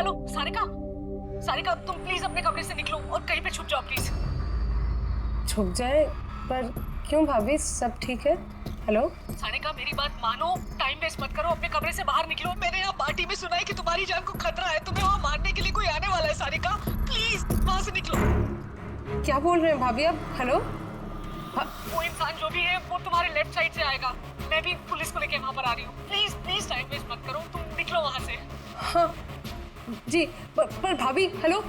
Hello Sarika, Sarika तुम please अपने कमरे से निकलो और कहीं पे छुप जाओ प्लीज। छुप जाए? पर क्यों भाभी, सब ठीक है? हेलो सारिका मेरी बात मानो, टाइम वेस्ट मत करो, अपने कमरे से बाहर निकलो। मैंने यहाँ पार्टी में सुना है कि तुम्हारी जान को खतरा है, तुम्हें वहाँ मारने के लिए कोई आने वाला है। सारिका प्लीज वहाँ से निकलो। क्या बोल रहे हैं भाभी आप? हेलो वो इंसान जो भी है वो तुम्हारे लेफ्ट साइड से आएगा। मैं भी पुलिस को लेके वहाँ पर आ रही हूँ। प्लीज प्लीज टाइम वेस्ट मत करो, तुम निकलो वहाँ से। हाँ जी, पर भाभी हेलो।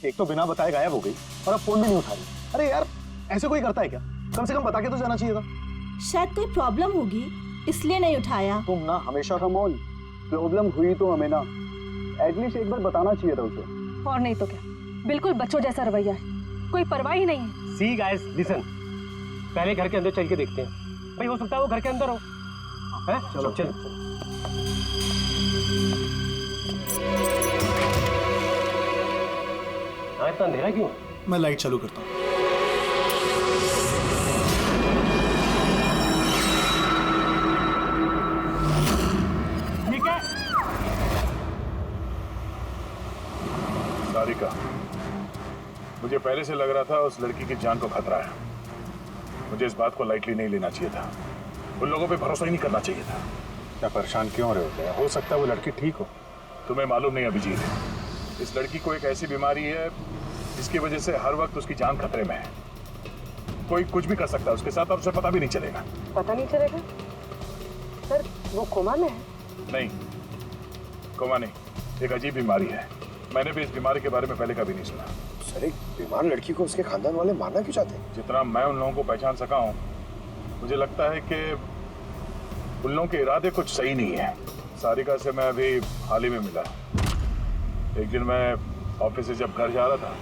एक तो बिना बताए गायब हो गई और अब फोन भी नहीं उठा रही। अरे यार, ऐसे कोई करता है क्या? कम से कम बता के तो जाना चाहिए था। शायद कोई प्रॉब्लम होगी इसलिए नहीं उठाया। तुम ना हमेशा कमोल, प्रॉब्लम हुई तो हमें ना एटलीस्ट एक बार बताना चाहिए था उसे। और नहीं तो क्या, बिल्कुल बच्चों जैसा रवैया है, कोई परवाह ही नहीं है। सी गाइस लिसन, पहले घर के अंदर चल के देखते हैं। भाई हो सकता है वो घर के अंदर हो। हैं? चलो चलो। इतना अंधेरा क्यों? मैं लाइट चालू करता हूँ। ठीक है। सारिका, मुझे पहले से लग रहा था उस लड़की की जान को खतरा है। मुझे इस बात को लाइटली नहीं लेना चाहिए था, उन लोगों पे भरोसा ही नहीं करना चाहिए था। क्या परेशान क्यों हो रहे होते हैं? हो सकता है वो लड़की ठीक हो। तुम्हें मालूम नहीं अभिजीत, इस लड़की को एक ऐसी बीमारी है जिसकी वजह से हर वक्त उसकी जान खतरे में है। कोई कुछ भी कर सकता है उसके साथ और उसे पता भी नहीं चलेगा। पता नहीं चलेगा? सर वो कोमा में है? नहीं, कोमा नहीं, एक अजीब बीमारी है। मैंने भी इस बीमारी के बारे में पहले कभी नहीं सुना। सर, एक बीमार लड़की को उसके खानदान वाले मारना क्यों चाहते हैं? जितना मैं उन लोगों को पहचान सका हूँ, मुझे लगता है कि उन लोगों के इरादे कुछ सही नहीं है। सारिका से मैं अभी हाल ही में मिला। एक दिन मैं ऑफिस से जब घर जा रहा था,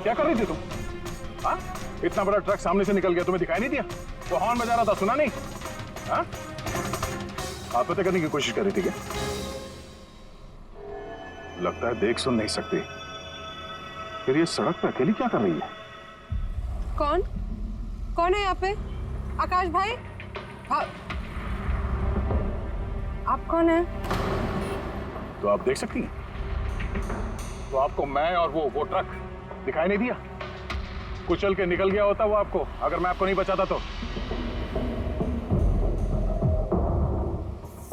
क्या कर रही थी तुम? हाँ, इतना बड़ा ट्रक सामने से निकल गया, तुम्हें दिखाई नहीं दिया? वो हॉर्न बजा रहा था, सुना नहीं? हाँ, आत्महत्या करने की कोशिश कर रही थी क्या? लगता है देख सुन नहीं सकती। फिर ये सड़क पे अकेली क्या कर रही है? कौन कौन है यहाँ पे? आकाश भाई, आप कौन है? तो आप देख सकती हैं? तो आपको मैं और वो ट्रक दिखाई नहीं दिया? कुचल के निकल गया होता वो आपको, अगर मैं आपको नहीं बचाता तो।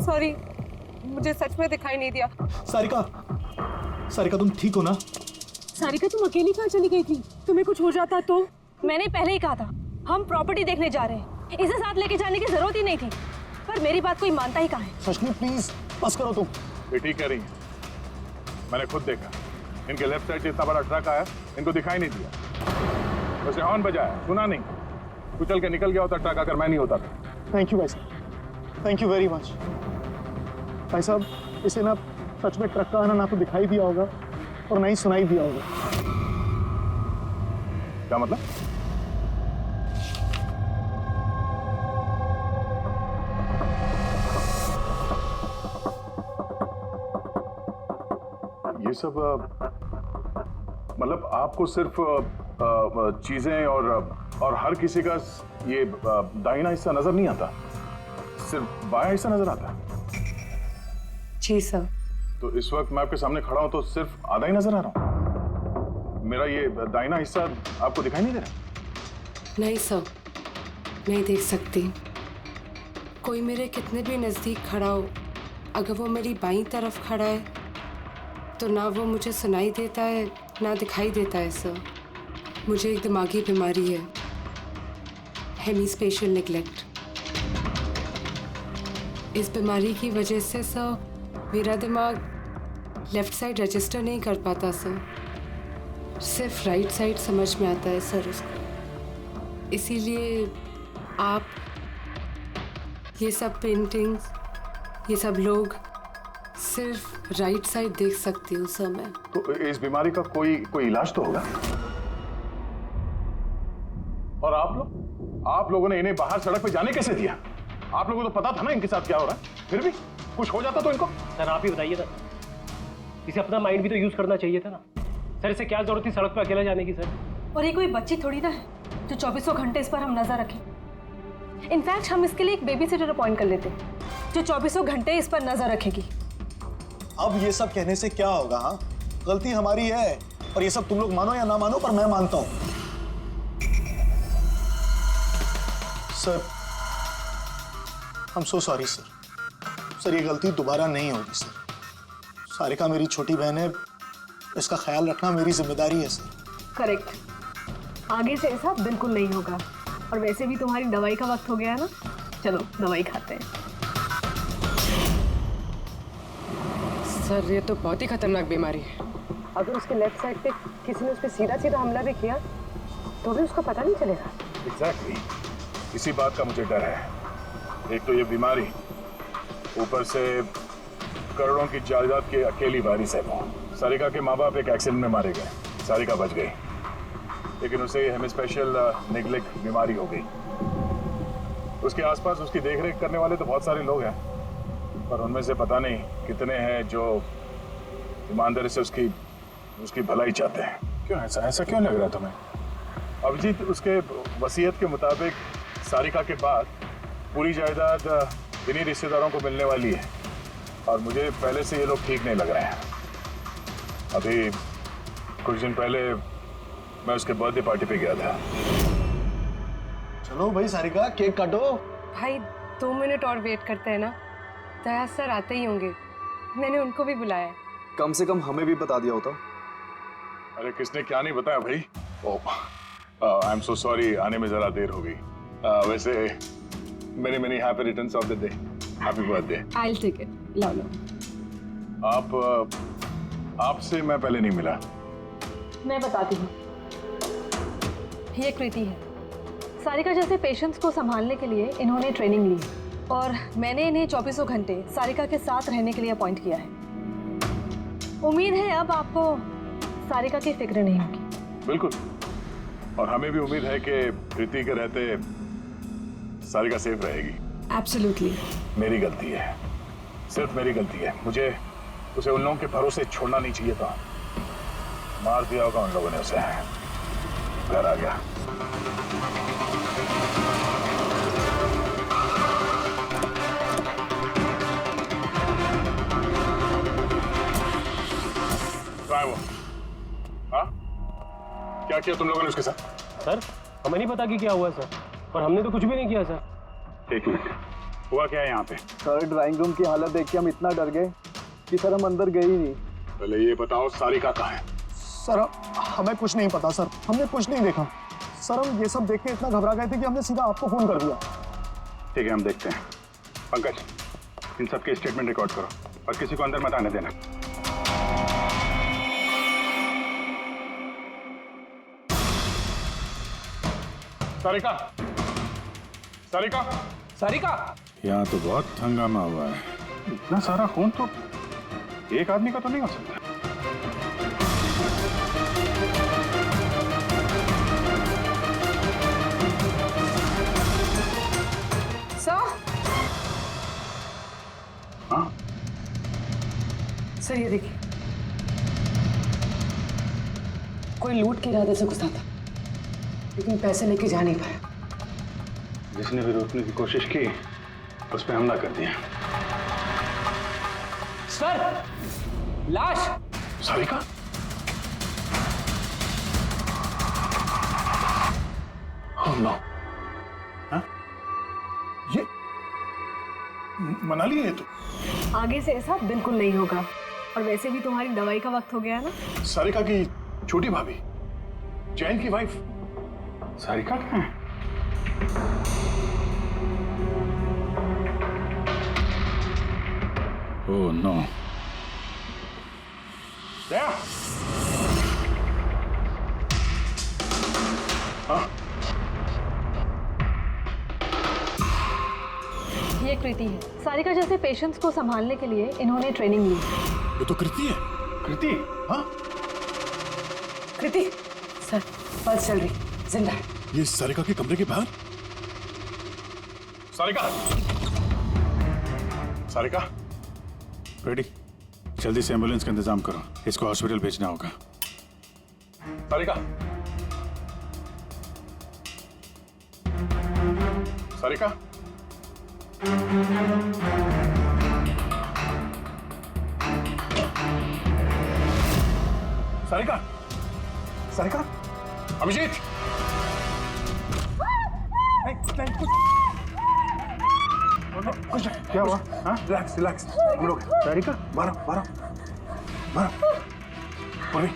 सॉरी, मुझे सच में दिखाई नहीं दिया। सारिका, सारिका तुम ठीक हो ना? सारिका तुम अकेली कहाँ चली गई थी? तुम्हें कुछ हो जाता तो? मैंने पहले ही कहा था हम प्रॉपर्टी देखने जा रहे हैं, इसे साथ लेके जाने की जरूरत ही नहीं थी, पर मेरी बात कोई मानता ही कहाँ है। सचनी प्लीज बस करो तुम। ये ठीक कह रही है, मैंने खुद देखा। इनके लेफ्ट साइड से इतना बड़ा ट्रक आया, इनको दिखाई नहीं दिया। उसने हॉर्न बजाया, सुना नहीं। कुचल के निकल गया होता ट्रक अगर मैं नहीं होता तो। थैंक यू भाई साहब। Thank you very much. भाई साहब, इसे ना सच में ट्रक का आना ना तो दिखाई दिया होगा और ना ही सुनाई दिया होगा। क्या मतलब? ये सब मतलब आपको सिर्फ चीजें और हर किसी का ये दाहिना हिस्सा नजर नहीं आता, सिर्फ बायां हिस्सा नजर आता है। जी सर। तो इस वक्त मैं आपके सामने खड़ा हूं तो सिर्फ आधा ही नजर आ रहा हूं। मेरा ये दाहिना हिस्सा आपको दिखाई नहीं दे रहा? नहीं सर, नहीं देख सकती। कोई मेरे कितने भी नज़दीक खड़ा हो, अगर वो मेरी बाईं तरफ खड़ा है तो ना वो मुझे सुनाई देता है ना दिखाई देता है सर। मुझे एक दिमागी बीमारी है, हेमीस्पेशियल नेग्लेक्ट। इस बीमारी की वजह से सर मेरा दिमाग लेफ्ट साइड रजिस्टर नहीं कर पाता सर, सिर्फ राइट साइड समझ में आता है सर उसको। इसीलिए आप ये सब पेंटिंग्स, ये सब लोग सिर्फ राइट साइड देख सकती हूँ सर मैं। तो इस बीमारी का कोई इलाज तो होगा। और आप लोगों ने इन्हें बाहर सड़क पे जाने कैसे दिया? आप लोगों को तो पता था ना इनके साथ क्या हो रहा है, फिर भी कुछ हो जाता तो इनको। सर आप ही बताइए ना, इसे अपना माइंड भी तो यूज करना चाहिए था ना। सर इसे क्या जरूरत थी सड़क पे अकेला जाने की सर? और ये कोई बच्ची थोड़ी ना है जो 24 घंटे इस पर हम नजर रखें। इनफैक्ट हम इसके लिए एक बेबी सिटर अपॉइंट कर लेते जो 24 घंटे इस पर नजर रखेगी। अब ये सब कहने से क्या होगा? हाँ, गलती हमारी है और ये सब तुम लोग मानो या ना मानो पर मैं मानता हूं। Sir, I am so sorry sir. Sir ये गलती दोबारा नहीं होगी सर। सारिका मेरी छोटी बहन है, इसका ख्याल रखना मेरी जिम्मेदारी है सर। करेक्ट, आगे से ऐसा बिल्कुल नहीं होगा। और वैसे भी तुम्हारी दवाई का वक्त हो गया है ना, चलो दवाई खाते हैं। सर ये तो बहुत ही खतरनाक बीमारी है। अगर उसके लेफ्ट साइड पे किसी ने उस पर सीधा सीधा हमला भी किया तो भी उसका पता नहीं चलेगा। एग्जैक्टली, इसी बात का मुझे डर है। एक तो ये बीमारी, ऊपर से करोड़ों की जायदाद की अकेली वारिस है वो। सारिका के माँ बाप एक एक्सीडेंट में मारे गए, सारिका बच गई, लेकिन उसे हेमीस्पेशियल नेग्लेक्ट बीमारी हो गई। उसके आसपास उसकी देखरेख करने वाले तो बहुत सारे लोग हैं, पर उनमें से पता नहीं कितने हैं जो ईमानदारी से उसकी भलाई चाहते हैं। क्यों ऐसा क्यों लग रहा है तुम्हें? अभिजीत, उसके वसीयत के मुताबिक सारिका के बाद पूरी जायदाद इन्हीं रिश्तेदारों को मिलने वाली है, और मुझे पहले से ये लोग ठीक नहीं लग रहे हैं। अभी कुछ दिन पहले मैं उसके बर्थडे पार्टी पे गया था। चलो भाई सारिका, केक काटो। भाई 2 मिनट और वेट करते हैं ना, दया सर आते ही होंगे। मैंने उनको भी बुलाया। कम से कम हमें भी बता दिया होता। अरे किसने क्या नहीं बताया भाई। ओह, आई एम सो सॉरी, आने में जरा देर हो गई। वैसे many happy returns of the day, happy birthday. I will take it. लो लो। आपसे मैं पहले नहीं मिला। मैं बताती हूँ, ये कृति है। सारिका जैसे पेशेंट्स को संभालने के लिए इन्होंने ट्रेनिंग ली और मैंने इन्हें 24 घंटे सारिका के साथ रहने के लिए अपॉइंट किया है। उम्मीद है अब आपको सारिका की फिक्र नहीं होगी। बिल्कुल, और हमें भी उम्मीद है कि कृति के रहते सारिका सेफ रहेगी। एब्सोल्युटली। मेरी गलती है, सिर्फ मेरी गलती है। मुझे उसे उन लोगों के भरोसे छोड़ना नहीं चाहिए था। मार दिया होगा उन लोगों ने उसे। घर आ गया। कहाँ है वो? हाँ, क्या किया तुम लोगों ने उसके साथ? सर हमें नहीं पता कि क्या हुआ सर, और हमने तो कुछ भी नहीं किया सर। एक मिनट, हुआ क्या है यहाँ पे? सर ड्राइंग रूम की हालत देख के हम इतना डर गए कि सर हम अंदर गए ही नहीं। पहले ये बताओ सारिका कहाँ है? सर हमें कुछ नहीं पता सर, हमने कुछ नहीं देखा सर। हम ये सब देख के इतना घबरा गए थे कि हमने सीधा आपको फोन कर दिया। ठीक है, हम देखते हैं। पंकज, इन सबके स्टेटमेंट रिकॉर्ड करो और किसी को अंदर मत आने देना। सारिका, सारिका, सारिका यहाँ तो बहुत हंगामा हुआ है। इतना सारा खून तो एक आदमी का तो नहीं हो सकता। हाँ सर ये देखिए, कोई लूट के इरादे से घुसा था, लेकिन पैसे लेके जा नहीं पाया। जिसने भी रोकने की कोशिश की उस पर हमला कर दिया। सर लाश। सारिका? Oh no! हाँ? ये मनाली है तो? आगे से ऐसा बिल्कुल नहीं होगा, और वैसे भी तुम्हारी दवाई का वक्त हो गया है ना। सारिका की छोटी भाभी, जैन की वाइफ सारिका कहाँ है? Oh no! दया! हाँ? ये कृति है। सारिका जैसे पेशेंट्स को संभालने के लिए इन्होंने ट्रेनिंग ली। ये तो कृति है। कृति? हाँ? कृति सर, पल्स चल रही, जिंदा है। ये सारिका के कमरे के बाहर? सारिका! सारिका? रेडी? जल्दी से एम्बुलेंस का इंतजाम करो, इसको हॉस्पिटल भेजना होगा। सारिका! सारिका? सारिका? सारिका? अभिजीत! कुछ क्या हुआ? हाँ? रिलैक्स रिलैक्स, हम लोग सारिका मारो मारो मारो। पूर्वी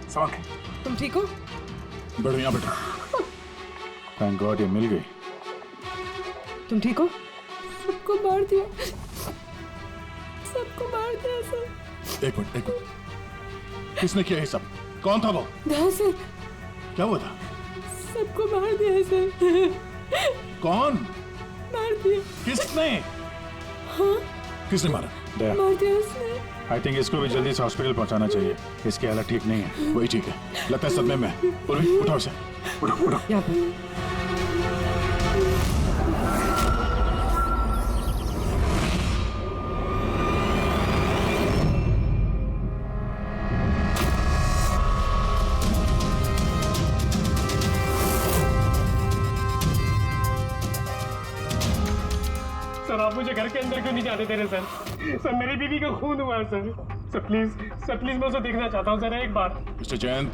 संभाल के। तुम ठीक हो? बैठो यहाँ बैठो। थैंक गॉड ये मिल गई। तुम ठीक हो? सबको मार दिया, सबको मार दिया सर। एक मिनट। किसने किया ये सब? कौन था वो? सर क्या हुआ था? सबको मार दिया सर। कौन मार दिया। किसने? हाँ? किसने मारा? दया, मार दिया उसने। आई थिंक इसको भी जल्दी से हॉस्पिटल पहुंचाना चाहिए। इसकी हालत ठीक नहीं है। वही ठीक है, लगता है सदमे में है। पूर्वी उठाओ इसे, उठाओ। यहाँ पे सर, आप मुझे घर के अंदर क्यों नहीं जाने दे रहे सर? सर मेरी बीवी का खून हुआ है सर प्लीज मैं उसे देखना चाहता हूँ सर एक बार। मिस्टर जयंत,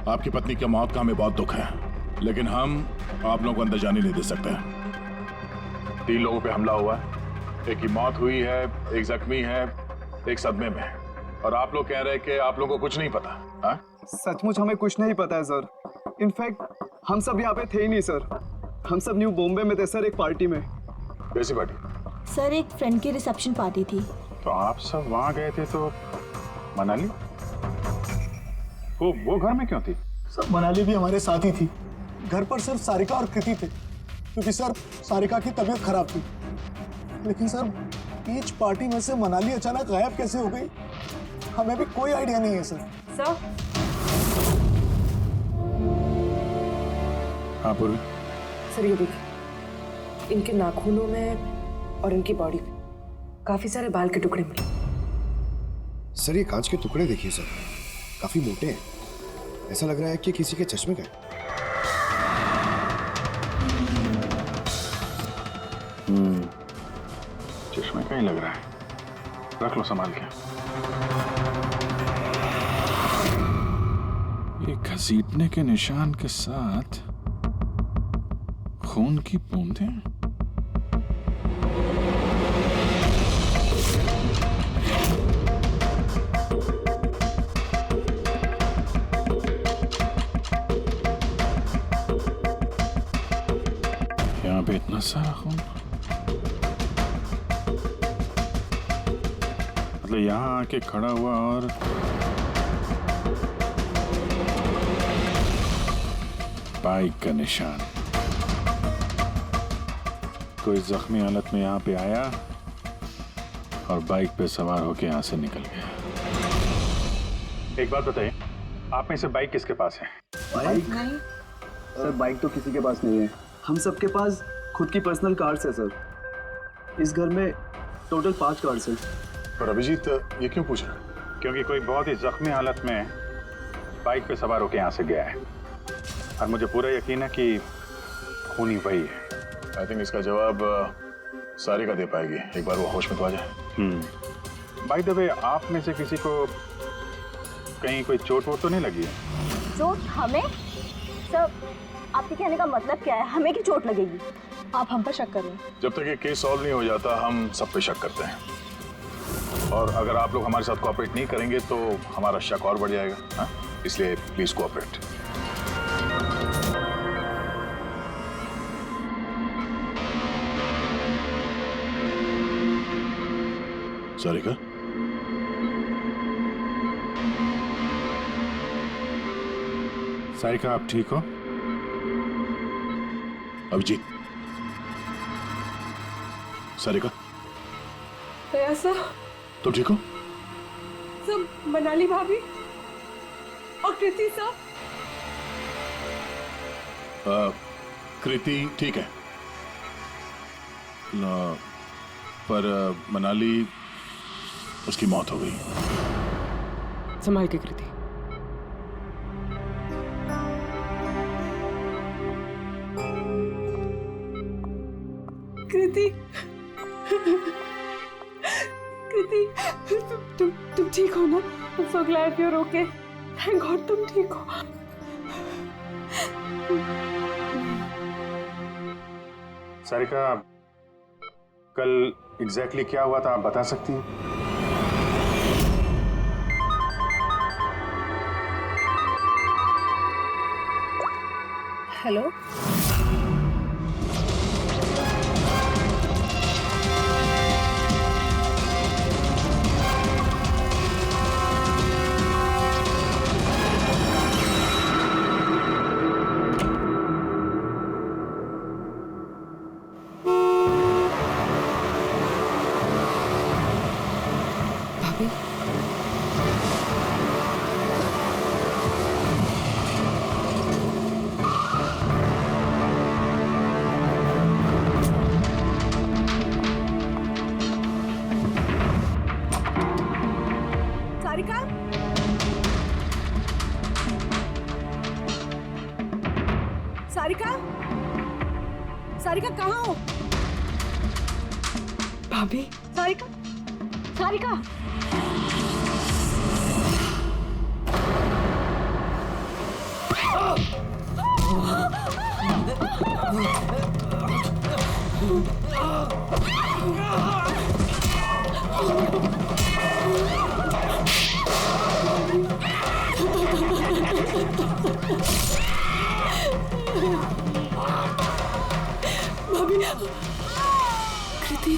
आपकी पत्नी की मौत का हमें बहुत दुख है, लेकिन हम आप लोगों को अंदर जाने नहीं दे सकते। 3 लोगों पे हमला हुआ है, एक की मौत हुई है, एक जख्मी है, एक सदमे में, और आप लोग कह रहे हैं कि आप लोगों को कुछ नहीं पता। हाँ? सचमुच हमें कुछ नहीं पता है सर। इनफैक्ट हम सब यहाँ पे थे ही नहीं सर। हम सब न्यू बॉम्बे में थे सर, एक पार्टी में। कैसी पार्टी? सर एक फ्रेंड की रिसेप्शन पार्टी थी। तो आप सब वहां गए थे तो मनाली वो घर में क्यों थी? सर मनाली भी हमारे साथ ही थी। घर पर सिर्फ सारिका और कृति थे, क्योंकि सर सारिका की तबीयत खराब थी। लेकिन सर बीच पार्टी में से मनाली अचानक गायब कैसे हो गई, हमें भी कोई आइडिया नहीं है सर। सर हाँ पूर्वी। सर ये देखिए, इनके नाखूनों में और इनकी बॉडी में काफी सारे बाल के टुकड़े मिले। सर ये कांच के टुकड़े देखिए सर, काफी मोटे हैं। ऐसा लग रहा है कि किसी के चश्मे का है। चश्मे का ही लग रहा है। रख लो संभाल के। ये घसीटने के निशान के साथ खून की बूंदें। यहाँ पे इतना सारा खून, मतलब यहाँ आके खड़ा हुआ और बाइक का निशान। कोई जख्मी हालत में यहाँ पे आया और बाइक पे सवार होके यहाँ से निकल गया। एक बात बताइए, आप में से बाइक किसके पास है? बाइक नहीं सर, बाइक तो किसी के पास नहीं है। हम सबके पास खुद की पर्सनल कार्स है सर। इस घर में टोटल 5 कार्स हैं। पर अभिजीत ये क्यों पूछ रहा? क्योंकि कोई बहुत ही जख्मी हालत में बाइक पे सवार होके यहाँ से गया है और मुझे पूरा यकीन है कि खूनी वही है। आई थिंक इसका जवाब सारिका दे पाएगी। एक बार वो होश में तो आ जाए। बाय द वे, आप में से किसी को कहीं कोई चोट वोट तो नहीं लगी है? चोट हमें? सर, आपके कहने का मतलब क्या है? हमें की चोट लगेगी? आप हम पर शक कर रहे हैं? जब तक ये केस सॉल्व नहीं हो जाता हम सब पे शक करते हैं, और अगर आप लोग हमारे साथ कोऑपरेट नहीं करेंगे तो हमारा शक और बढ़ जाएगा। हाँ? इसलिए प्लीज कोऑपरेट। सारिका, सारिका आप ठीक हो? अभिजीत, सारिका ऐसा तुम ठीक हो? सब मनाली भाभी और कृति साहब। कृति ठीक है, पर मनाली उसकी मौत हो गई। संभाल के कृति। कृति, कृति, तुम ठीक हो ना? I'm so glad you're okay. Thank God तुम ठीक हो। सारिका, कल एग्जैक्टली क्या हुआ था आप बता सकती हैं? हेलो, भाभी, सारिका? सारिका? सारिका कहाँ हो? भाभी, सारिका? सारिका? भाभी, कृति,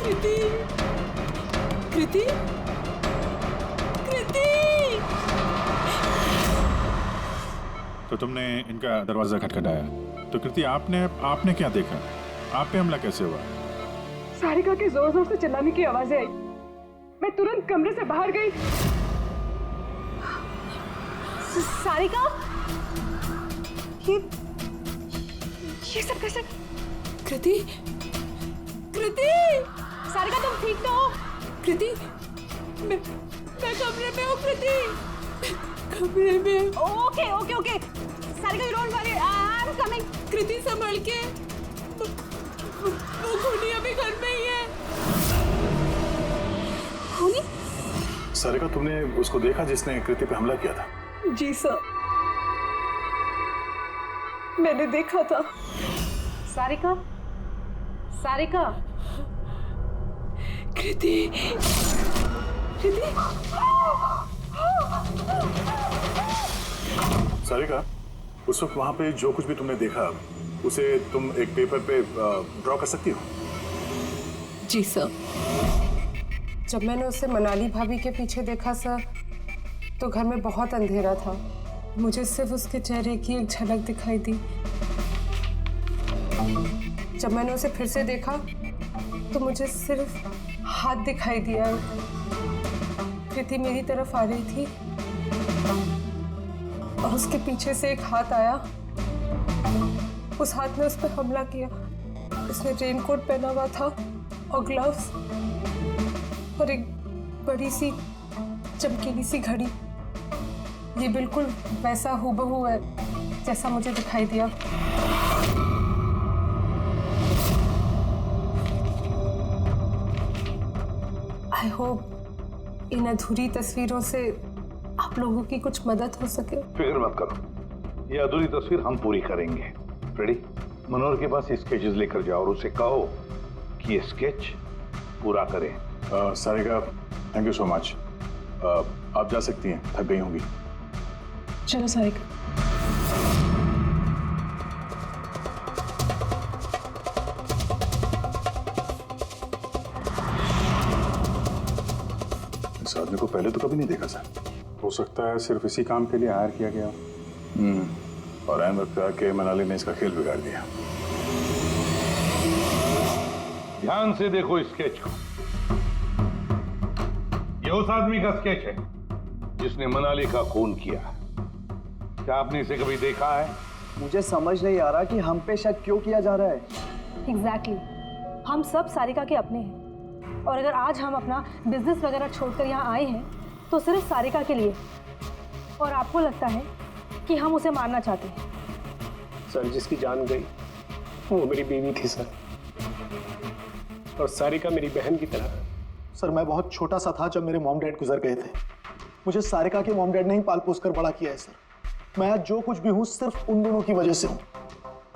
कृति, कृति, कृति। तो तुमने इनका दरवाजा खटखटाया, तो कृति आपने क्या देखा? आप पे हमला कैसे हुआ? सारिका के जोर जोर से चिल्लाने की आवाजें आई। मैं तुरंत कमरे से बाहर गई। सारिका? ये सब कैसे? कृति, कृति, सारिका तुम ठीक तो हो? कृति, मैं कमरे में हूँ। कृति, कमरे में। Okay okay okay Sarika, you don't worry, I am coming. Kriti संभल के, वो खूनी अभी घर में ही है। खूनी? सारिका, तुमने उसको देखा जिसने कृति पे हमला किया था? जी सर, मैंने देखा था। सारिका, सारिका, कृति, कृति, सारिका, उस वक्त वहां पे जो कुछ भी तुमने देखा उसे तुम एक पेपर पे ड्रॉ कर सकती हो? जी सर। जब मैंने उसे मनाली भाभी के पीछे देखा सर, तो घर में बहुत अंधेरा था। मुझे सिर्फ उसके चेहरे की एक झलक दिखाई दी। जब मैंने उसे फिर से देखा तो मुझे सिर्फ हाथ दिखाई दिया। कृति मेरी तरफ आ रही थी और उसके पीछे से एक हाथ आया। उस हाथ ने उस पर हमला किया। उसने रेनकोट पहना हुआ था और ग्लव्स और एक बड़ी सी चमकीली सी घड़ी। ये बिल्कुल वैसा हूबहू है जैसा मुझे दिखाई दिया। आई होप इन अधूरी तस्वीरों से आप लोगों की कुछ मदद हो सके। फिक्र मत करो, ये अधूरी तस्वीर हम पूरी करेंगे। फ्रेडी, मनोहर के पास स्केचेस लेकर जाओ और उसे कहो कि ये स्केच पूरा करे। Sarika, thank you so much. आप जा सकती हैं, थक गई होंगी। चलो सारिका। इस आदमी को पहले तो कभी नहीं देखा सर। हो सकता है सिर्फ इसी काम के लिए हायर किया गया। और ऐन वक्त आके मनाली ने इसका खेल बिगाड़ दिया। ध्यान से देखो स्केच को। ये उस आदमी का स्केच है जिसने मनाली का खून किया। क्या आपने इसे कभी देखा है? मुझे समझ नहीं आ रहा कि हम पे शक क्यों किया जा रहा है। एग्जैक्टली, हम सब सारिका के अपने हैं और अगर आज हम अपना बिजनेस वगैरह छोड़कर यहाँ आए हैं तो सिर्फ सारिका के लिए। और आपको लगता है कि हम उसे मारना चाहते हैं? सर, जिसकी जान गई वो मेरी बीवी थी सर, और सारिका मेरी बहन की तरह। सर, मैं बहुत छोटा सा था जब मेरे मॉम डैड गुजर गए थे। मुझे सारिका के मॉम डैड ने ही पाल पोस कर बड़ा किया है सर। मैं आज जो कुछ भी हूँ सिर्फ उन दोनों की वजह से हूँ।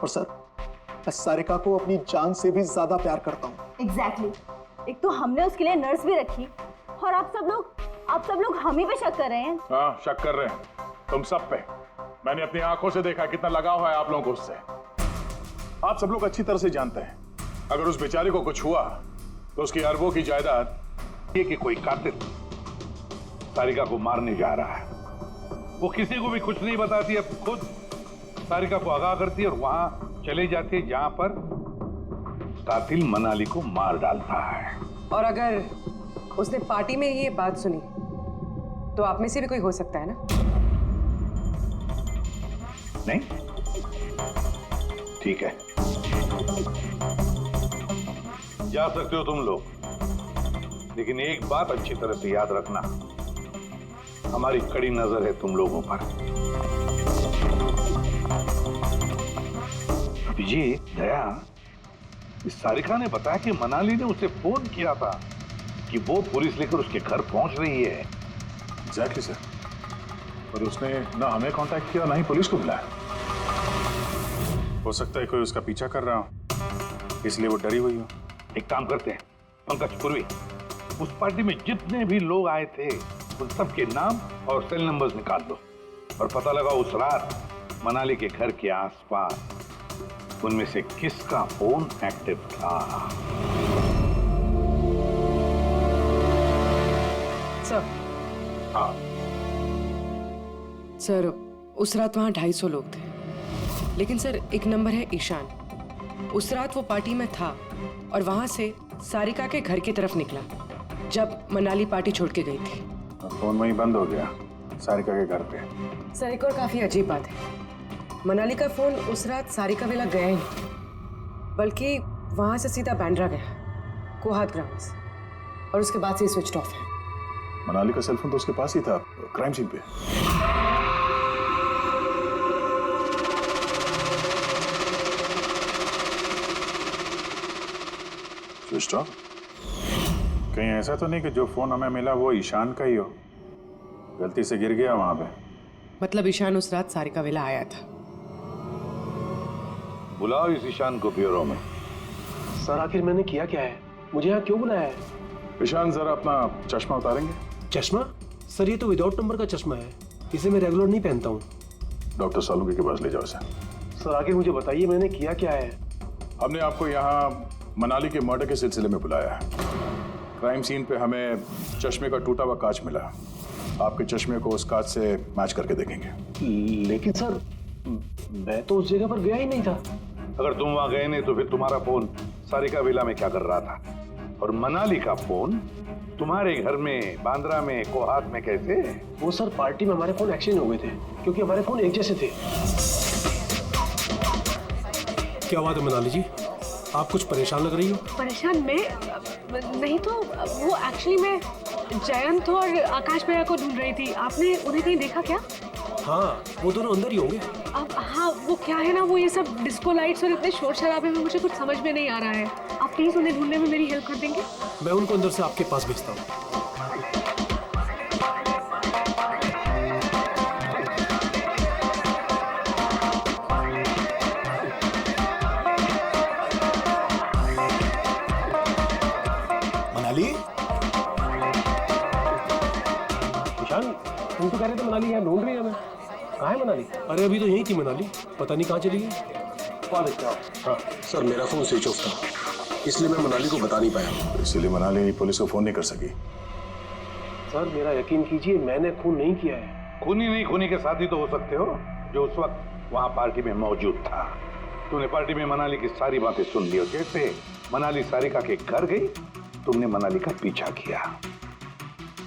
और सर, मैं सारिका को अपनी जान से भी ज्यादा प्यार करता हूँ। एग्जैक्टली। एक तो हमने उसके लिए नर्स भी रखी और आप सब लोग हम ही पे शक कर रहे हैं। हाँ, शक कर रहे हैं तुम सब पे। मैंने अपनी आंखों से देखा कितना लगाव है आप लोगों को उससे। आप सब लोग अच्छी तरह से जानते हैं अगर उस बेचारे को कुछ हुआ तो उसकी अरबों की जायदाद। ये कि कोई कातिल सारिका को मारने जा रहा है। वो किसी को भी कुछ नहीं बताती, अब खुद सारिका को आगाह करती है और वहां चले जाती है जहां पर कातिल मनाली को मार डालता है। और अगर उसने पार्टी में ये बात सुनी तो आप में से भी कोई हो सकता है ना? नहीं? ठीक है, जा सकते हो तुम लोग, लेकिन एक बात अच्छी तरह से याद रखना, हमारी कड़ी नजर है तुम लोगों पर। विजय, दया, इस सारिका ने बताया कि मनाली ने उसे फोन किया था कि वो पुलिस लेकर उसके घर पहुंच रही है। एग्जैक्टली सर, पर उसने ना हमें कांटेक्ट किया ना ही पुलिस को बुलाया। हो सकता है कोई उसका पीछा कर रहा हो, इसलिए वो डरी हुई हो। एक काम करते हैं पंकज, पूर्वी, उस पार्टी में जितने भी लोग आए थे उन सबके नाम और सेल नंबर्स निकाल दो और पता लगा उस रात मनाली के घर के आसपास उनमें से किसका फोन एक्टिव था। सर, हाँ सर, उस रात वहाँ 250 लोग थे, लेकिन सर एक नंबर है ईशान। उस रात वो पार्टी में था और वहाँ से सारिका के घर की तरफ निकला जब मनाली पार्टी छोड़ के गई थी। फोन वहीं बंद हो गया सारिका के घर पे। सर, एक और काफी अजीब बात है, मनाली का फोन उस रात सारिका विला गया ही नहीं, बल्कि वहाँ से सीधा बांद्रा गया, कोहात ग्राउंड्स, और उसके बाद से स्विच ऑफ है। मनाली का सेलफोन तो उसके पास ही था क्राइम सीन पे। Switch off? कहीं ऐसा तो नहीं कि जो फोन हमें मिला वो ईशान का ही हो, गलती से गिर गया वहां पे? मतलब ईशान उस रात सारिका विला आया था। बुलाओ इस ईशान को ब्यूरो में। सर, आखिर मैंने किया क्या है? मुझे यहाँ क्यों बुलाया है? ईशान, जरा अपना चश्मा उतारेंगे? चश्मा? सर, ये तो विदाउट नंबर का चश्मा है, इसे मैं रेगुलर नहीं पहनता हूँ। डॉक्टर सालुंके के पास ले जाओ इसे। सर, आखिर मुझे बताइए मैंने किया क्या है? हमने आपको यहाँ मनाली के मर्डर के सिलसिले में बुलाया है। क्राइम सीन पे हमें चश्मे का टूटा हुआ कांच मिला। आपके चश्मे को उस कांच से मैच करके देखेंगे। लेकिन सर, मैं तो उस जगह पर गया ही नहीं था। अगर तुम वहां गए नहीं तो फिर तुम्हारा फोन सारिका विला में क्या कर रहा था? और मनाली का फोन तुम्हारे घर में, बांद्रा में, कोहात में कैसे? वो सर, पार्टी में हमारे फोन एक्सचेंज हो गए थे क्योंकि हमारे फोन एक जैसे थे। क्या बात है मनाली जी, आप कुछ परेशान लग रही हो? परेशान मैं नहीं तो वो एक्चुअली मैं जयंत और आकाश भैया को ढूंढ रही थी। आपने उन्हें कहीं देखा क्या? हाँ, वो दोनों अंदर ही होंगे। अब हाँ, वो क्या है ना, वो ये सब डिस्को लाइट्स और इतने शोर शराबे में मुझे कुछ समझ में नहीं आ रहा है। आप प्लीज उन्हें ढूंढने में मेरी हेल्प कर देंगे? मैं उनको अंदर से आपके पास भेजता हूँ। मनाली, ईशान, तुम तो कह रहे थे मनाली यहाँ ढूंढ रही है हमें। कहाँ है मनाली? अरे अभी तो यहीं थी मनाली, पता नहीं कहाँ चली गई। हाँ सर, मेरा फोन स्विच ऑफ था, इसलिए मैं मनाली को बता नहीं पाया। इसीलिए मनाली पुलिस को फोन नहीं कर सकी। सर मेरा यकीन कीजिए, मैंने खून नहीं किया है। खूनी नहीं, खूनी के साथी तो हो सकते हो जो उस वक्त वहां पार्टी में मौजूद था। तूने पार्टी में मनाली की सारी बातें सुन ली और जैसे मनाली सारिका के घर गई, तुमने मनाली का पीछा किया।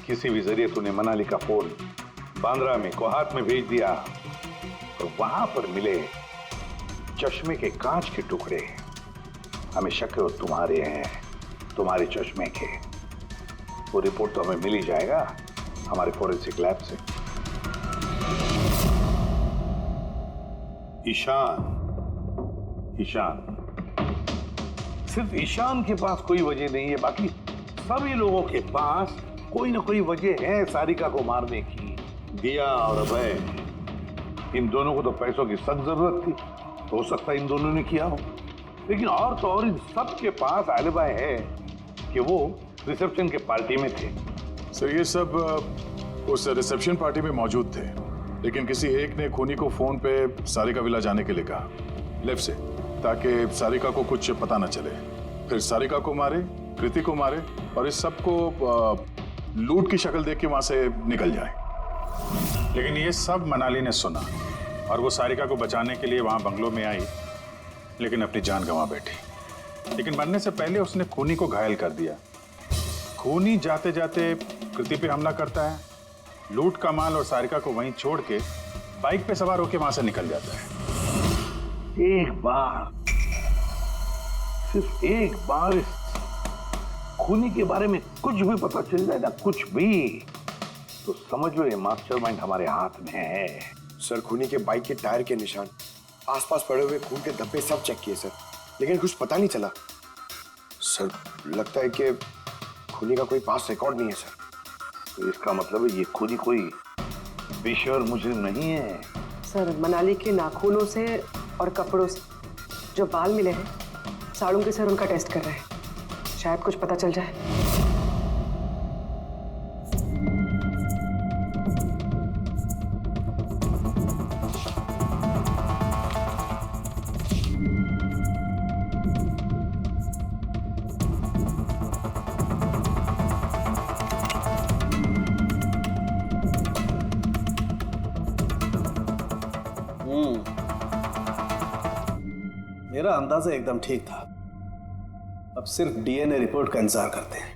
किसी भी जरिए तूने मनाली का फोन बांद्रा में, कोहात में भेज दिया और वहां पर मिले चश्मे के कांच के टुकड़े हमें शक है तुम्हारे हैं, तुम्हारे चश्मे के। वो रिपोर्ट तो हमें मिल ही जाएगा हमारे फोरेंसिक लैब से। ईशान, सिर्फ ईशान के पास कोई वजह नहीं है, बाकी सभी लोगों के पास कोई ना कोई वजह है सारिका को मारने की। दिया और अभय, इन दोनों को तो पैसों की सख्त जरूरत थी, तो हो सकता है इन दोनों ने किया हो। लेकिन और तो और इन सब के पास एलिबाई है कि वो रिसेप्शन के पार्टी में थे। सर ये सब उस रिसेप्शन पार्टी में मौजूद थे, लेकिन किसी एक ने खूनी को फोन पे सारिका विला जाने के लिए कहा, लेफ्ट से, ताकि सारिका को कुछ पता न चले। फिर सारिका को मारे, कृति को मारे और इस सब को लूट की शक्ल देख के वहां से निकल जाए। लेकिन ये सब मनाली ने सुना और वो सारिका को बचाने के लिए वहां बंगलों में आई, लेकिन अपनी जान गंवा बैठी। लेकिन मरने से पहले उसने खूनी को घायल कर दिया। खूनी जाते जाते कृति पे हमला करता है, लूट का माल और सारिका को वहीं छोड़ के बाइक पे सवार होकर वहां से निकल जाता है। एक बार, सिर्फ एक बार इस खूनी के बारे में कुछ भी पता चल जाए ना, कुछ भी, तो समझ लो ये मास्टरमाइंड हमारे हाथ में है। सर खूनी के बाइक के टायर के निशान, आसपास पड़े हुए खून के धब्बे सब चेक किए सर, लेकिन कुछ पता नहीं चला। सर लगता है कि खूनी का कोई पास रिकॉर्ड नहीं है सर। तो इसका मतलब है ये खूनी कोई पेशेवर मुजरिम नहीं है। सर मनाली के नाखूनों से और कपड़ों से जो बाल मिले हैं, साड़ू के सर उनका टेस्ट कर रहे हैं, शायद कुछ पता चल जाए। मेरा अंदाजा एकदम ठीक था। अब सिर्फ डीएनए रिपोर्ट का इंतजार करते हैं।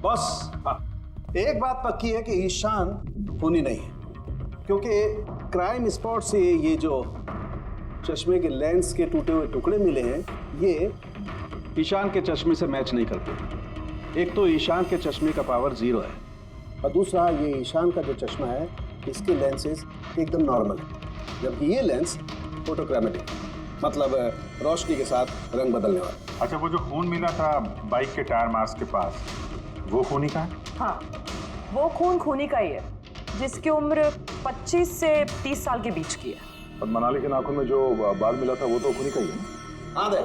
बॉस, एक बात पक्की है कि ईशान खूनी नहीं है, क्योंकि क्राइम स्पॉट से ये जो चश्मे के लेंस के टूटे हुए टुकड़े मिले हैं, ये ईशान के चश्मे से मैच नहीं करते। एक तो ईशान के चश्मे का पावर 0 है, और दूसरा ये ईशान का जो चश्मा है, इसके लेंसेज एकदम नॉर्मल है, जबकि ये लेंस फोटोक्रोमेटिक, मतलब रोशनी के साथ रंग बदलने वाला। अच्छा, वो जो खून मिला था बाइक के टायर मार्क्स के पास, वो खूनी का है? हाँ, वो खून खूनी का ही है, जिसकी उम्र 25 से 30 साल के बीच की है। और मनाली के नाखून में जो बाल मिला था वो तो खूनी का ही है। हाँ दे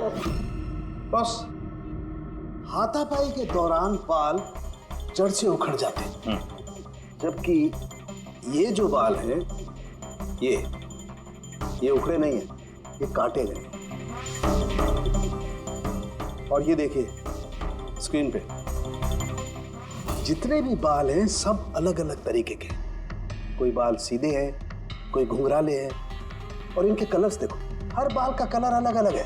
बस, हाथापाई के दौरान बाल जड़ से उखड़ जाते हैं, जबकि ये जो बाल हैं, ये उखड़े नहीं है, ये काटे गए। और ये देखिए, स्क्रीन पे जितने भी बाल हैं सब अलग अलग तरीके के। कोई बाल सीधे हैं, कोई घुंघराले हैं, और इनके कलर्स देखो, हर बाल का कलर अलग अलग है।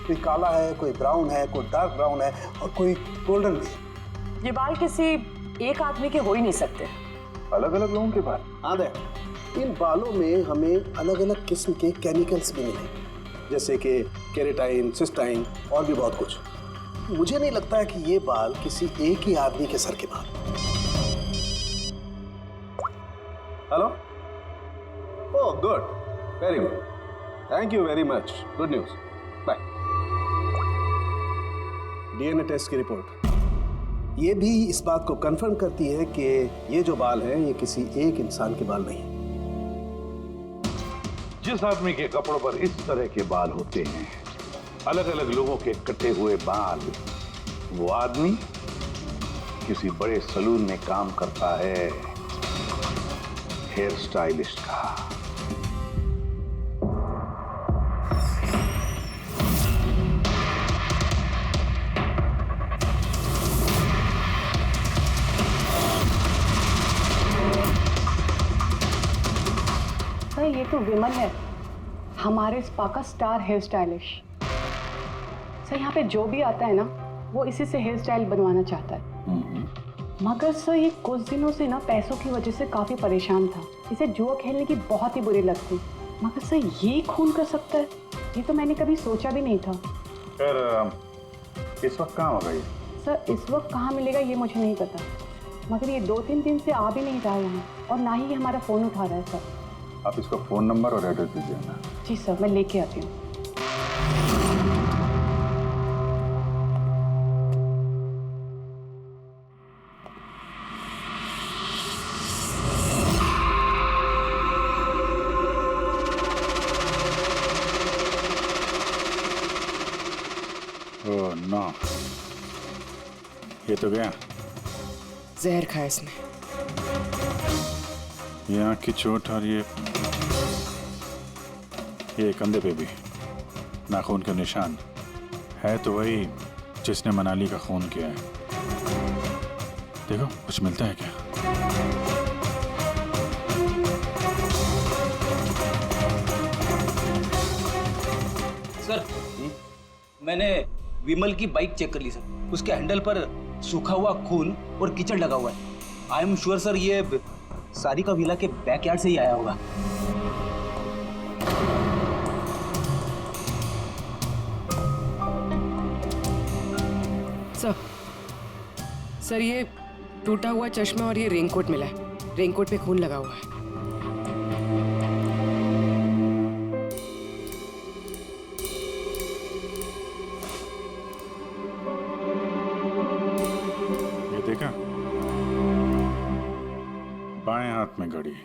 कोई काला है, कोई ब्राउन है, कोई डार्क ब्राउन है और कोई गोल्डन भी है। ये बाल किसी एक आदमी के हो ही नहीं सकते। अलग अलग लोगों के बाल? हाँ देख, इन बालों में हमें अलग अलग किस्म के केमिकल्स भी मिले, जैसे कि केराटिन, सिस्टाइन और भी बहुत कुछ। मुझे नहीं लगता है कि ये बाल किसी एक ही आदमी के सर के बाल। Hello? Oh good, very good, thank you very much, good news, bye. DNA test की रिपोर्ट ये भी इस बात को कंफर्म करती है कि ये जो बाल हैं ये किसी एक इंसान के बाल नहीं है। जिस आदमी के कपड़ों पर इस तरह के बाल होते हैं, अलग अलग लोगों के कटे हुए बाल, वो आदमी किसी बड़े सलून में काम करता है, हेयर स्टाइलिस्ट का। सर ये तो विमल है, हमारे स्पा का स्टार हेयर स्टाइलिश। सर यहाँ पे जो भी आता है ना, वो इसी से हेयर स्टाइल बनवाना चाहता है। मगर सर ये कुछ दिनों से ना पैसों की वजह से काफी परेशान था। इसे जुआ खेलने की बहुत ही बुरी लत थी। मगर सर ये खून कर सकता है, ये तो मैंने कभी सोचा भी नहीं था। फिर इस वक्त कहाँ होगा ये? सर इस वक्त कहाँ मिलेगा ये मुझे नहीं पता, मगर ये 2-3 दिन से आ भी नहीं रहा है यहाँ, और ना ही हमारा फोन उठा रहा है। सर आप इसको फोन नंबर और एड्रेस दीजिए ना। जी सर, मैं लेके आती हूँ। ओह नो, ये तो गया। जहर खाया इसने। ये आँख की चोट और ये कंधे पे भी नाखून के निशान है, तो वही जिसने मनाली का खून किया है। देखो कुछ मिलता है क्या? सर मैंने विमल की बाइक चेक कर ली सर, उसके हैंडल पर सूखा हुआ खून और कीचड़ लगा हुआ है। आई एम श्योर सर ये सारिका विला के बैकयार्ड से ही आया होगा। सर ये टूटा हुआ चश्मा और ये रेनकोट मिला है। रेनकोट पे खून लगा हुआ है। ये देखा, बाएं हाथ में घड़ी।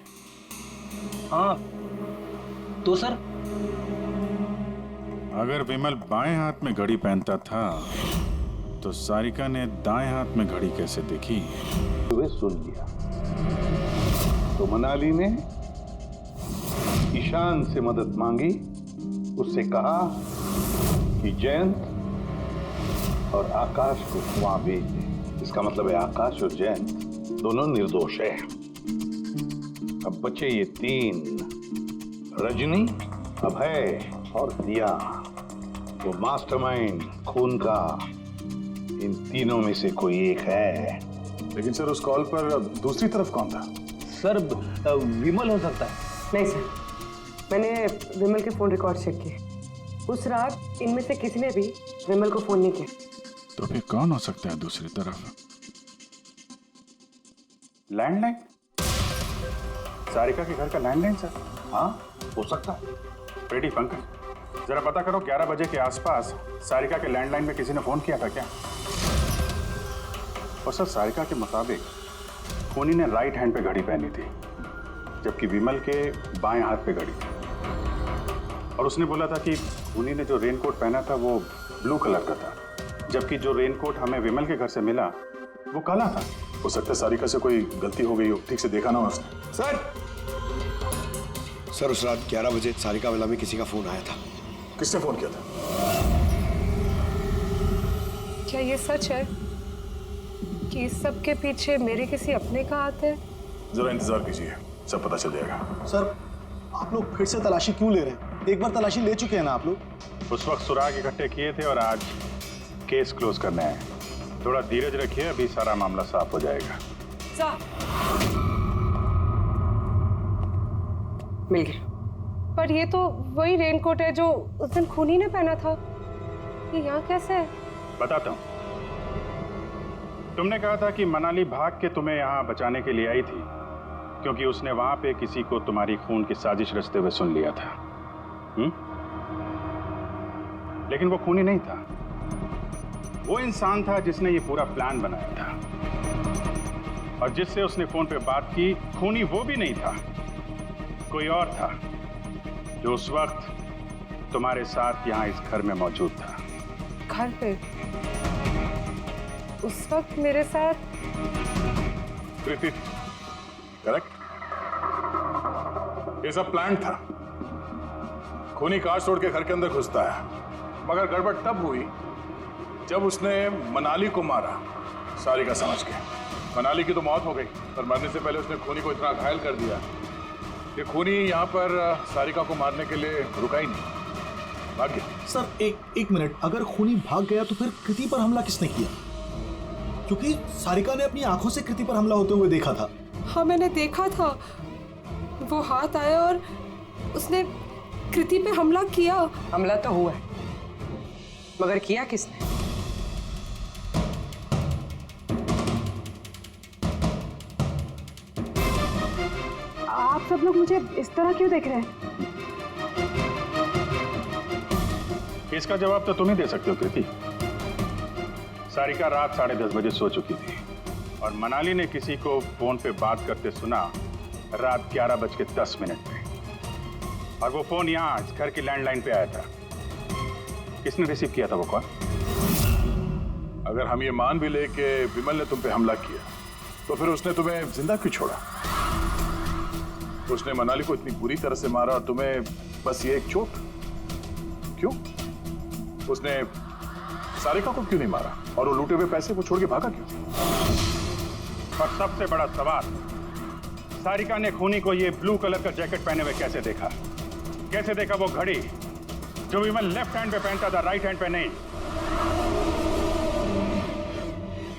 हाँ तो सर अगर विमल बाएं हाथ में घड़ी पहनता था तो सारिका ने दाएं हाथ में घड़ी कैसे देखी? वे सुन लिया तो मनाली ने ईशान से मदद मांगी, उससे कहा कि जयंत और आकाश को वहां भेज दे। इसका मतलब है आकाश और जयंत दोनों निर्दोष है। अब बचे ये 3, रजनी, अभय और दिया। वो मास्टरमाइंड खून का इन तीनों में से कोई एक है। लेकिन सर उस कॉल पर दूसरी तरफ कौन था? सर विमल हो सकता है। नहीं सर, मैंने विमल के फोन रिकॉर्ड चेक किए। उस रात इनमें से किसी ने भी विमल को फोन नहीं किया। तो फिर कौन हो सकता है दूसरी तरफ? लैंडलाइन? सारिका के घर का लैंडलाइन सर? हाँ हो सकता है। रेडी पंकज, जरा पता करो 11 बजे के आसपास सारिका के लैंडलाइन में किसी ने फोन किया था क्या? और सर सारिका के मुताबिक खूनी ने राइट हैंड पे घड़ी पहनी थी, जबकि विमल के बाएं हाथ पे घड़ी थी। और उसने बोला था कि खूनी ने जो रेनकोट पहना था वो ब्लू कलर का था, जबकि जो रेनकोट हमें विमल के घर से मिला वो काला था। हो सकता है सारिका से कोई गलती हो गई हो, ठीक से देखा ना उसने। सर उस रात 11 बजे सारिका विला में किसी का फोन आया था। किसने फोन किया था? क्या ये सच है कि इस सब के पीछे मेरे किसी अपने का हाथ है? जरा इंतजार कीजिए, सब पता चल जाएगा। सर, आप लोग फिर से तलाशी क्यों ले रहे हैं? एक बार तलाशी ले चुके हैं ना आप लोग। उस वक्त सुराग इकट्ठे किए थे और आज केस क्लोज करने आए। थोड़ा धीरज रखिए, अभी सारा मामला साफ हो जाएगा। मिल गया। पर ये तो वही रेनकोट है जो उस दिन खूनी ने पहना था। ये यहाँ कैसे है? बताता हूँ। तुमने कहा था कि मनाली भाग के तुम्हें यहाँ बचाने के लिए आई थी, क्योंकि उसने वहां पे किसी को तुम्हारी खून की साजिश रचते हुए सुन लिया था। लेकिन वो खूनी नहीं था, वो इंसान था जिसने ये पूरा प्लान बनाया था। और जिससे उसने फोन पे बात की, खूनी वो भी नहीं था, कोई और था जो उस वक्त तुम्हारे साथ यहाँ इस घर में मौजूद था। घर पे? उस वक्त मेरे साथ? प्रीति, करेक्ट। ये सब प्लान था। खूनी कार छोड़ के घर के अंदर घुसता है, मगर गड़बड़ तब हुई जब उसने मनाली को मारा, सारिका समझ के। मनाली की तो मौत हो गई, पर मरने से पहले उसने खूनी को इतना घायल कर दिया कि खूनी यहाँ पर सारिका को मारने के लिए रुका ही नहीं, भाग गया। सर एक मिनट, अगर खूनी भाग गया तो फिर कृति पर हमला किसने किया? क्योंकि सारिका ने अपनी आंखों से कृति पर हमला होते हुए देखा था। हाँ, मैंने देखा था। वो हाथ आया और उसने कृति पे हमला किया। हमला तो हुआ है, मगर किया किसने? आप सब लोग मुझे इस तरह क्यों देख रहे हैं? इसका जवाब तो तुम ही दे सकते हो कृति। सारिका रात 10:30 बजे सो चुकी थी और मनाली ने किसी को फोन पे बात करते सुना रात 11:10 पे, और वो फोन यहाँ इस घर की लैंडलाइन पे आया था। किसने रिसीव किया था वो कॉल? अगर हम ये मान भी ले कि विमल ने तुम पे हमला किया, तो फिर उसने तुम्हें जिंदा क्यों छोड़ा? उसने मनाली को इतनी बुरी तरह से मारा और तुम्हें बस ये एक चोट? क्यों? उसने सारिका को क्यों नहीं मारा? और वो लूटे हुए पैसे को छोड़ के भागा क्यों? और सबसे बड़ा सवाल, सारिका ने खूनी को ये ब्लू कलर का जैकेट पहने हुए कैसे देखा? कैसे देखा वो घड़ी जो विमल लेफ्ट हैंड पे पहनता था, राइट हैंड पे नहीं?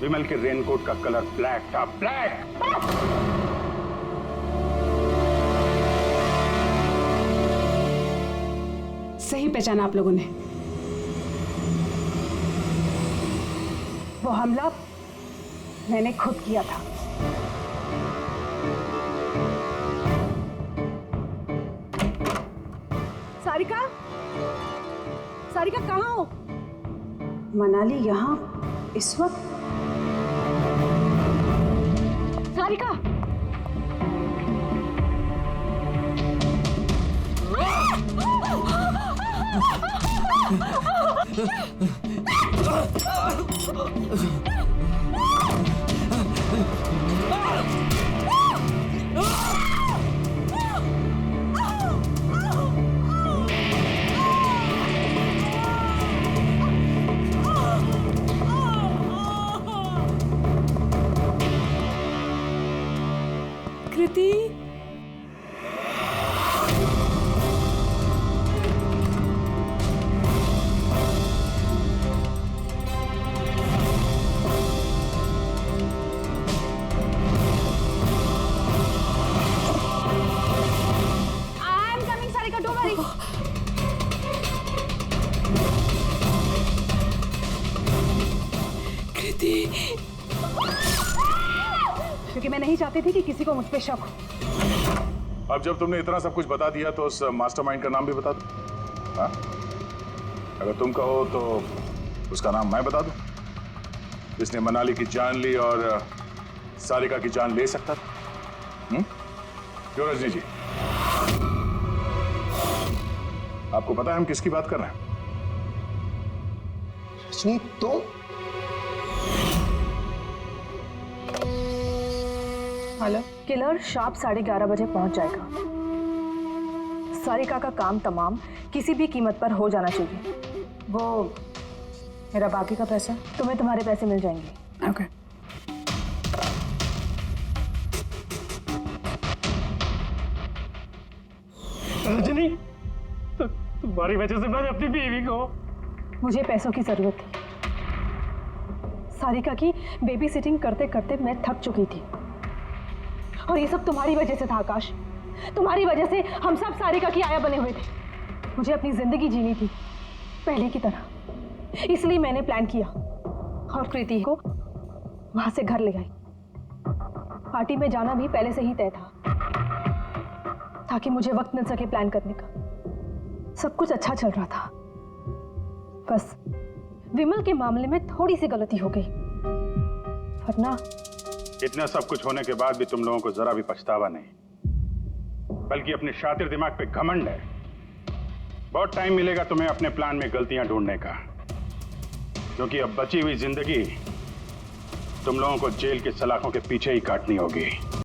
विमल के रेनकोट का कलर ब्लैक था, ब्लैक। सही पहचाना आप लोगों ने। वो हमला मैंने खुद किया था। सारिका, सारिका कहाँ हो? मनाली यहाँ इस वक्त? सारिका, कृति, क्योंकि मैं नहीं चाहती थी कि किसी को मुझ पे शक हो। अब जब तुमने इतना सब कुछ बता दिया तो उस मास्टरमाइंड का नाम भी बता दो। हाँ? अगर तुम कहो तो उसका नाम मैं बता दूं, जिसने मनाली की जान ली और सारिका की जान ले सकता था। क्यों रजनी जी, आपको पता है हम किसकी बात कर रहे हैं? रजनी, तो हेलो, किलर शार्प 11:30 बजे पहुंच जाएगा। सारिका का काम तमाम किसी भी कीमत पर हो जाना चाहिए। वो मेरा बाकी का पैसा, तुम्हें तुम्हारे पैसे मिल जाएंगे। ओके। रजनी, तो तुम्हारी वजह से मैंने अपनी बीवी को। मुझे पैसों की जरूरत थी। सारिका की बेबी सिटिंग करते करते मैं थक चुकी थी, और ये सब तुम्हारी वजह से था आकाश। तुम्हारी वजह से हम सब सारिका की आया बने हुए थे। मुझे अपनी जिंदगी जीनी थी पहले की तरह, इसलिए मैंने प्लान किया और कृति को वहां से घर ले आई। पार्टी में जाना भी पहले से ही तय था, ताकि मुझे वक्त मिल सके प्लान करने का। सब कुछ अच्छा चल रहा था, बस विमल के मामले में थोड़ी सी गलती हो गई, वरना इतना सब कुछ होने के बाद भी तुम लोगों को जरा भी पछतावा नहीं, बल्कि अपने शातिर दिमाग पे घमंड है। बहुत टाइम मिलेगा तुम्हें अपने प्लान में गलतियां ढूंढने का, क्योंकि अब बची हुई जिंदगी तुम लोगों को जेल के सलाखों के पीछे ही काटनी होगी।